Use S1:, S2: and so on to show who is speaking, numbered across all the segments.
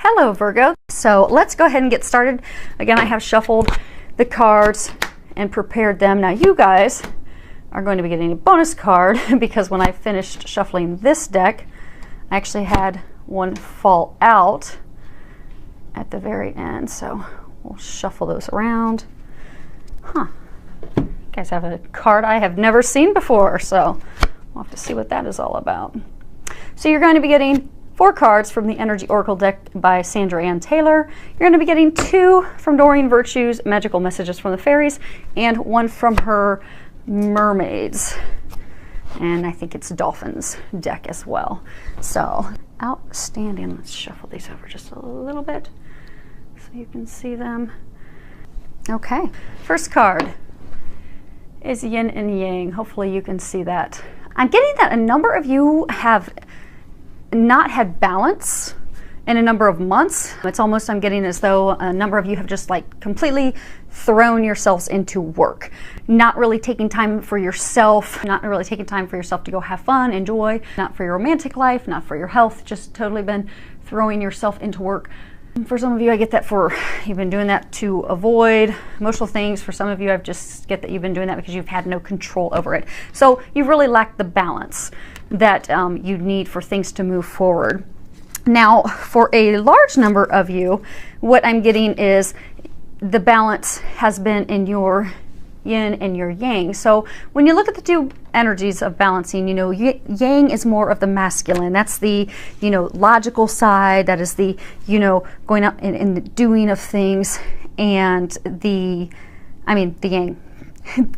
S1: Hello Virgo. So let's go ahead and get started. Again, I have shuffled the cards and prepared them. Now you guys are going to be getting a bonus card because when I finished shuffling this deck, I actually had one fall out at the very end. So we'll shuffle those around. You guys have a card I have never seen before, so we'll have to see what that is all about. So you're going to be getting 4 cards from the Energy Oracle deck by Sandra Ann Taylor. You're going to be getting 2 from Doreen Virtue's Magical Messages from the Fairies and 1 from her Mermaids. And I think it's Dolphins deck as well. So outstanding. Let's shuffle these over just a little bit so you can see them. Okay, first card is Yin and Yang. Hopefully you can see that. I'm getting that a number of you have not had balance in a number of months. It's almost, I'm getting as though a number of you have just like completely thrown yourselves into work, not really taking time for yourself, not really taking time for yourself to go have fun, enjoy, not for your romantic life, not for your health, just totally been throwing yourself into work. For some of you, I get that you've been doing that to avoid emotional things. For some of you, I just get that you've been doing that because you've had no control over it. So you've really lacked the balance that you need for things to move forward. Now, for a large number of you, what I'm getting is the balance has been in your yin and your yang. So when you look at the 2 energies of balancing, you know, yang is more of the masculine. That's the, you know, logical side. That is the, you know, going out and the doing of things, and the yang.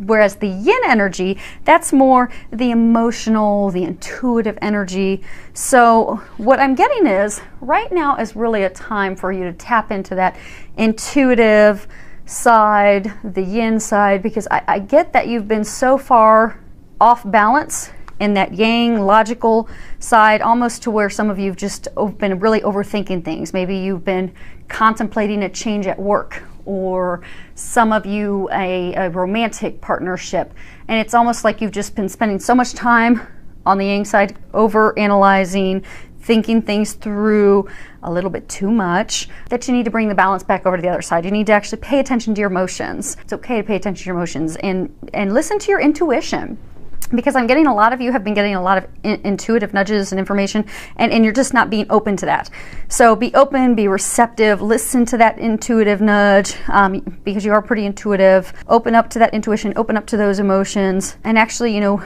S1: Whereas the yin energy, that's more the emotional, the intuitive energy. So what I'm getting is right now is really a time for you to tap into that intuitive side, the yin side, because I get that you've been so far off balance in that yang logical side, almost to where some of you have just been really overthinking things. Maybe you've been contemplating a change at work, or some of you a romantic partnership, and it's almost like you've just been spending so much time on the yang side, over analyzing, thinking things through a little bit too much, that you need to bring the balance back over to the other side. You need to actually pay attention to your emotions. It's okay to pay attention to your emotions and listen to your intuition, because I'm getting a lot of you have been getting a lot of intuitive nudges and information, and you're just not being open to that. So be open, be receptive, listen to that intuitive nudge, because you are pretty intuitive. Open up to that intuition, open up to those emotions, and actually, you know,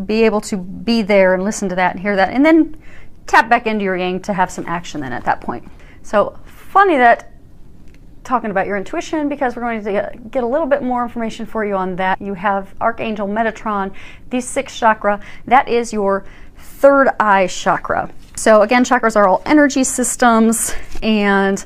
S1: be able to be there and listen to that and hear that, and then tap back into your yang to have some action then at that point. So funny that talking about your intuition, because we're going to get a little bit more information for you on that. You have Archangel Metatron, the 6th chakra. That is your 3rd eye chakra. So again, chakras are all energy systems, and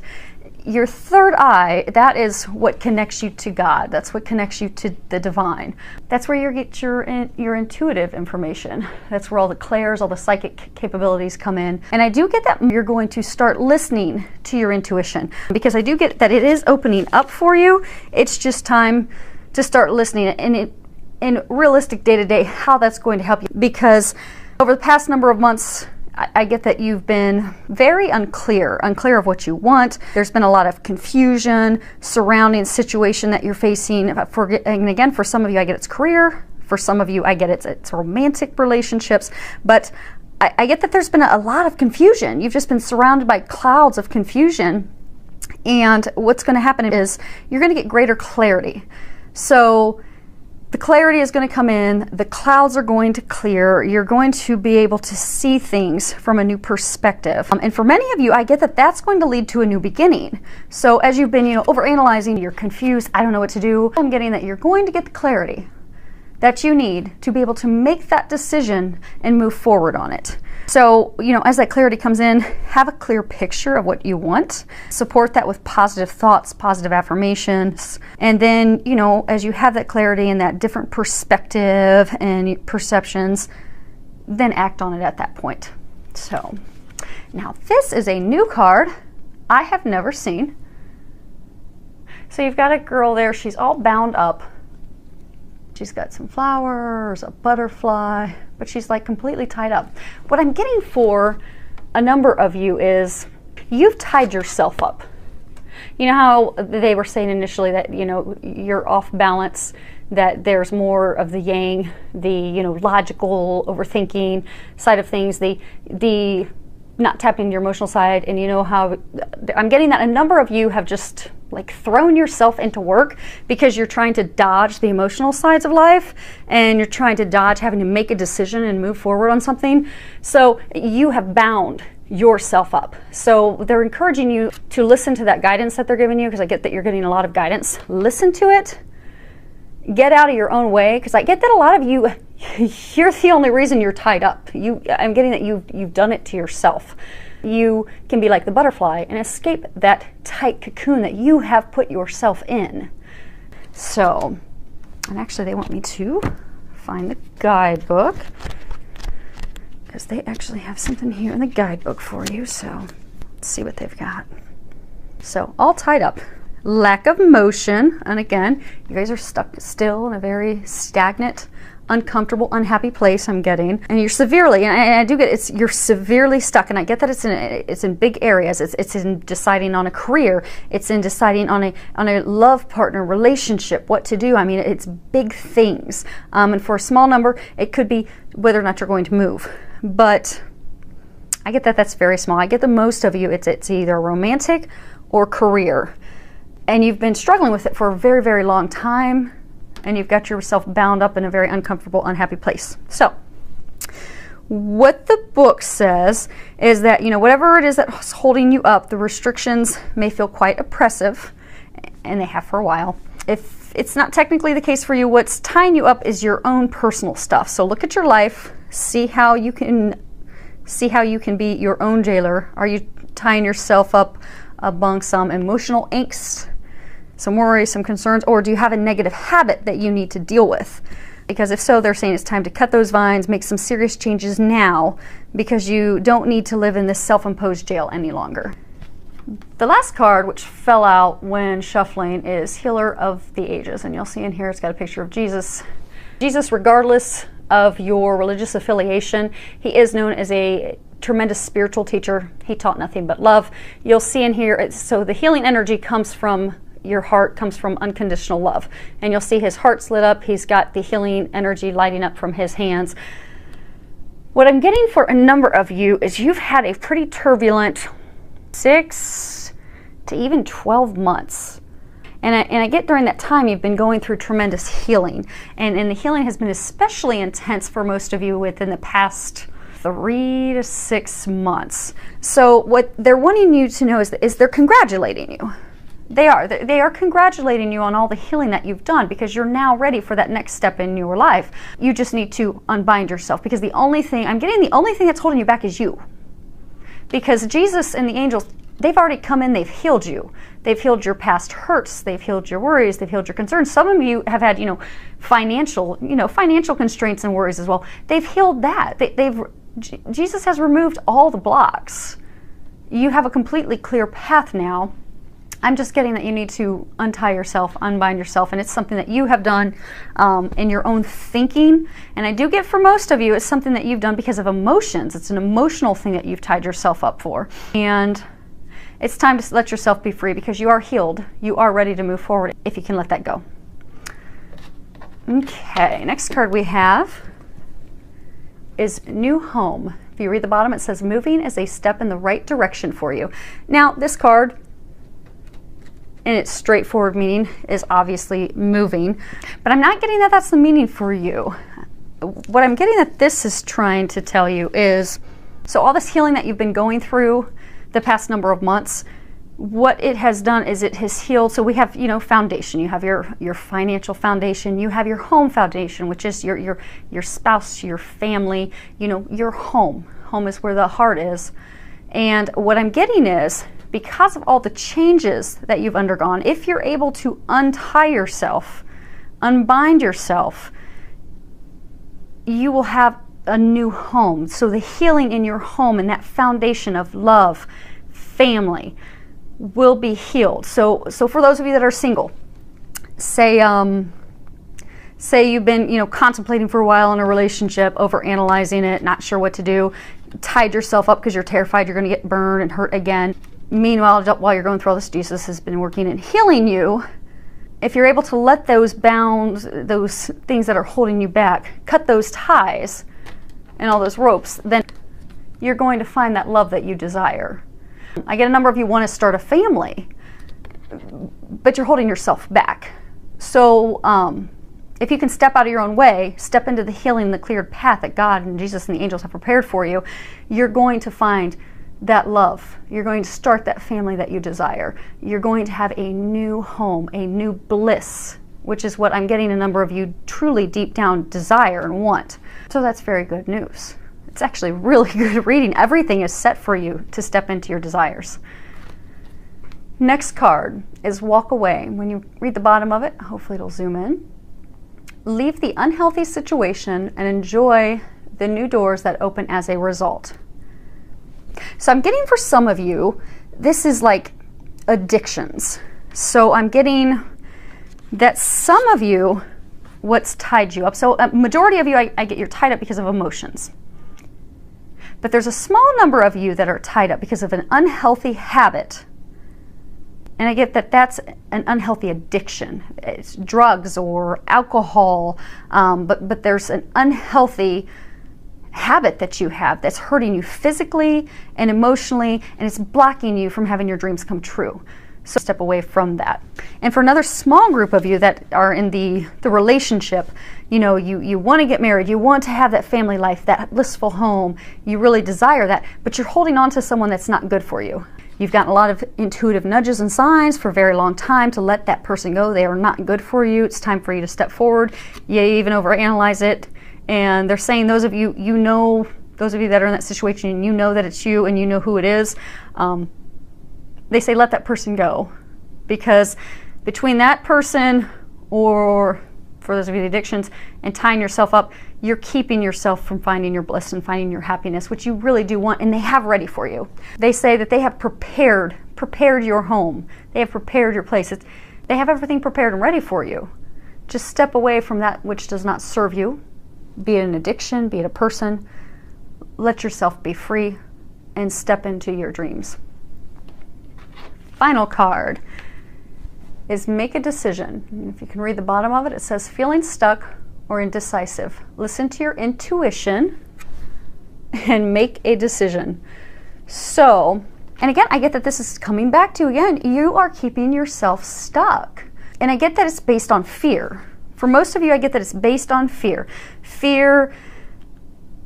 S1: your 3rd eye, that is what connects you to God. That's what connects you to the divine. That's where you get your intuitive information. That's where all the clairs, all the psychic capabilities come in. And I do get that you're going to start listening to your intuition, because I do get that it is opening up for you. It's just time to start listening, and in realistic day-to-day, how that's going to help you. Because over the past number of months, I get that you've been very unclear of what you want. There's been a lot of confusion surrounding the situation that you're facing. And again, for some of you, I get it's career. For some of you, I get it's romantic relationships. But I get that there's been a lot of confusion. You've just been surrounded by clouds of confusion. And what's going to happen is you're going to get greater clarity. So the clarity is going to come in, the clouds are going to clear, you're going to be able to see things from a new perspective. And for many of you, I get that that's going to lead to a new beginning. So as you've been, you know, overanalyzing, you're confused, I don't know what to do, I'm getting that you're going to get the clarity that you need to be able to make that decision and move forward on it. So, you know, as that clarity comes in, have a clear picture of what you want. Support that with positive thoughts, positive affirmations. And then, you know, as you have that clarity and that different perspective and perceptions, then act on it at that point. So, now this is a new card I have never seen. So you've got a girl there, she's all bound up. She's got some flowers, a butterfly, but she's like completely tied up. What I'm getting for a number of you is you've tied yourself up. You know how they were saying initially that, you know, you're off balance, that there's more of the yang, the, you know, logical overthinking side of things, the not tapping your emotional side. And you know how I'm getting that a number of you have just like thrown yourself into work because you're trying to dodge the emotional sides of life, and you're trying to dodge having to make a decision and move forward on something. So you have bound yourself up. So they're encouraging you to listen to that guidance that they're giving you, because I get that you're getting a lot of guidance. Listen to it. Get out of your own way, because I get that a lot of you, you're the only reason you're tied up. I'm getting that you've done it to yourself. You can be like the butterfly and escape that tight cocoon that you have put yourself in. So, and actually they want me to find the guidebook, because they actually have something here in the guidebook for you. So let's see what they've got. So all tied up. Lack of motion, and again, you guys are stuck still in a very stagnant, uncomfortable, unhappy place, I'm getting. And you're severely, and I do get you're severely stuck, and I get that it's in big areas. It's in deciding on a career, it's in deciding on a love partner, relationship, what to do. I mean, it's big things. And for a small number, it could be whether or not you're going to move. But I get that that's very small. I get the most of you, it's either romantic or career. And you've been struggling with it for a very, very long time, and you've got yourself bound up in a very uncomfortable, unhappy place. So what the book says is that, you know, whatever it is that's holding you up, the restrictions may feel quite oppressive, and they have for a while. If it's not technically the case for you, what's tying you up is your own personal stuff. So look at your life, see how you can be your own jailer. Are you tying yourself up among some emotional angst, some worries, some concerns, or do you have a negative habit that you need to deal with? Because if so, they're saying it's time to cut those vines, make some serious changes now, because you don't need to live in this self-imposed jail any longer. The last card, which fell out when shuffling, is Healer of the Ages, and you'll see in here it's got a picture of Jesus. Jesus, regardless of your religious affiliation, he is known as a tremendous spiritual teacher. He taught nothing but love. You'll see in here, so the healing energy comes from your heart, comes from unconditional love. And you'll see his heart's lit up. He's got the healing energy lighting up from his hands. What I'm getting for a number of you is you've had a pretty turbulent 6 to even 12 months. And I get during that time you've been going through tremendous healing. And the healing has been especially intense for most of you within the past 3 to 6 months. So what they're wanting you to know is they're congratulating you. They are congratulating you on all the healing that you've done, because you're now ready for that next step in your life. You just need to unbind yourself, because the only thing that's holding you back is you. Because Jesus and the angels, they've already come in, they've healed you. They've healed your past hurts, they've healed your worries, they've healed your concerns. Some of you have had, financial constraints and worries as well. They've healed that. Jesus has removed all the blocks. You have a completely clear path now. I'm just getting that you need to untie yourself, unbind yourself, and it's something that you have done in your own thinking. And I do get for most of you, it's something that you've done because of emotions. It's an emotional thing that you've tied yourself up for. And it's time to let yourself be free, because you are healed. You are ready to move forward if you can let that go. Okay, next card we have is New Home. If you read the bottom, it says moving is a step in the right direction for you. Now, this card, in its straightforward meaning, is obviously moving, but I'm not getting that that's the meaning for you. What I'm getting that this is trying to tell you is, so all this healing that you've been going through the past number of months, what it has done is it has healed. So we have, foundation. You have your financial foundation. You have your home foundation, which is your spouse, your family, your home. Home is where the heart is. And what I'm getting is, because of all the changes that you've undergone, if you're able to untie yourself, unbind yourself, you will have a new home. So the healing in your home and that foundation of love, family, will be healed. So for those of you that are single, say you've been contemplating for a while in a relationship, overanalyzing it, not sure what to do, tied yourself up because you're terrified you're going to get burned and hurt again. Meanwhile, while you're going through all this, Jesus has been working and healing you. If you're able to let those bounds, those things that are holding you back, cut those ties and all those ropes, then you're going to find that love that you desire. I get a number of you want to start a family, but you're holding yourself back. So if you can step out of your own way, step into the healing, the cleared path that God and Jesus and the angels have prepared for you, you're going to find that love. You're going to start that family that you desire. You're going to have a new home, a new bliss, which is what I'm getting a number of you truly deep down desire and want. So that's very good news. It's actually really good reading. Everything is set for you to step into your desires. Next card is walk away. When you read the bottom of it, hopefully it'll zoom in. Leave the unhealthy situation and enjoy the new doors that open as a result. So I'm getting for some of you, this is like addictions. So I'm getting that some of you, what's tied you up. So a majority of you, I get you're tied up because of emotions. But there's a small number of you that are tied up because of an unhealthy habit. And I get that that's an unhealthy addiction. It's drugs or alcohol, but there's an unhealthy habit that you have that's hurting you physically and emotionally, and it's blocking you from having your dreams come true. So step away from that. And for another small group of you that are in the relationship, you know, you want to get married, you want to have that family life, that blissful home, you really desire that, but you're holding on to someone that's not good for you. You've gotten a lot of intuitive nudges and signs for a very long time to let that person go. They are not good for you. It's time for you to step forward. You even overanalyze it. And they're saying those of you, those of you that are in that situation, you know that it's you and you know who it is. They say let that person go. Because between that person, or for those of you with addictions, and tying yourself up, you're keeping yourself from finding your bliss and finding your happiness, which you really do want, and they have ready for you. They say that they have prepared your home. They have prepared your place. They have everything prepared and ready for you. Just step away from that which does not serve you, be it an addiction, be it a person. Let yourself be free and step into your dreams. Final card is make a decision. And if you can read the bottom of it, it says feeling stuck or indecisive. Listen to your intuition and make a decision. So, and again, I get that this is coming back to, again, you are keeping yourself stuck. And I get that it's based on fear. For most of you, I get that it's based on fear. Fear,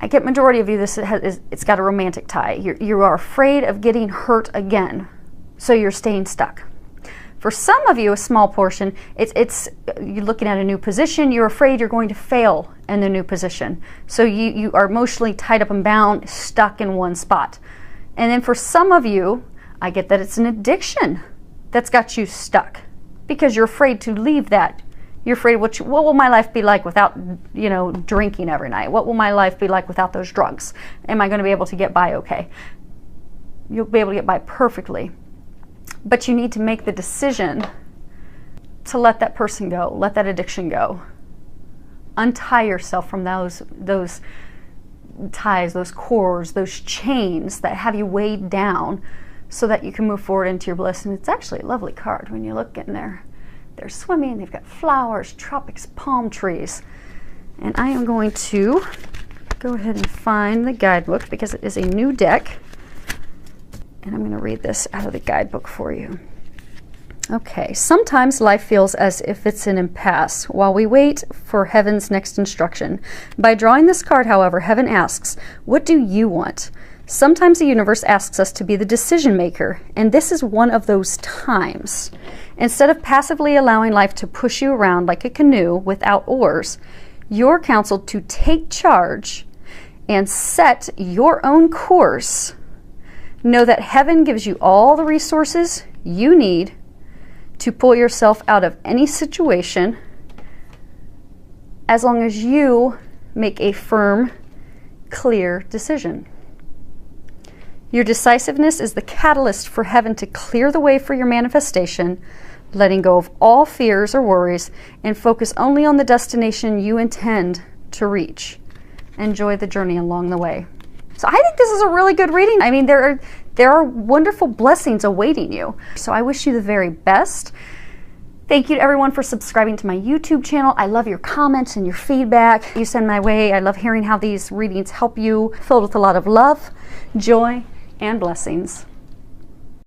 S1: I get majority of you, it's got a romantic tie. You are afraid of getting hurt again, so you're staying stuck. For some of you, a small portion, it's you're looking at a new position, you're afraid you're going to fail in the new position. So you are emotionally tied up and bound, stuck in one spot. And then for some of you, I get that it's an addiction that's got you stuck because you're afraid to leave that. You're afraid, what will my life be like without, drinking every night? What will my life be like without those drugs? Am I going to be able to get by okay? You'll be able to get by perfectly. But you need to make the decision to let that person go, let that addiction go. Untie yourself from those ties, those cords, those chains that have you weighed down so that you can move forward into your bliss. And it's actually a lovely card when you look in there. They're swimming, they've got flowers, tropics, palm trees. And I am going to go ahead and find the guidebook because it is a new deck. And I'm going to read this out of the guidebook for you. Okay, sometimes life feels as if it's an impasse while we wait for heaven's next instruction. By drawing this card, however, heaven asks, what do you want? Sometimes the universe asks us to be the decision maker, and this is one of those times. Instead of passively allowing life to push you around like a canoe without oars, you're counseled to take charge and set your own course. Know that heaven gives you all the resources you need to pull yourself out of any situation as long as you make a firm, clear decision. Your decisiveness is the catalyst for heaven to clear the way for your manifestation, letting go of all fears or worries and focus only on the destination you intend to reach. Enjoy the journey along the way. So I think this is a really good reading. I mean, there there are wonderful blessings awaiting you. So I wish you the very best. Thank you to everyone for subscribing to my YouTube channel. I love your comments and your feedback you send my way. I love hearing how these readings help you, filled with a lot of love, joy, and blessings.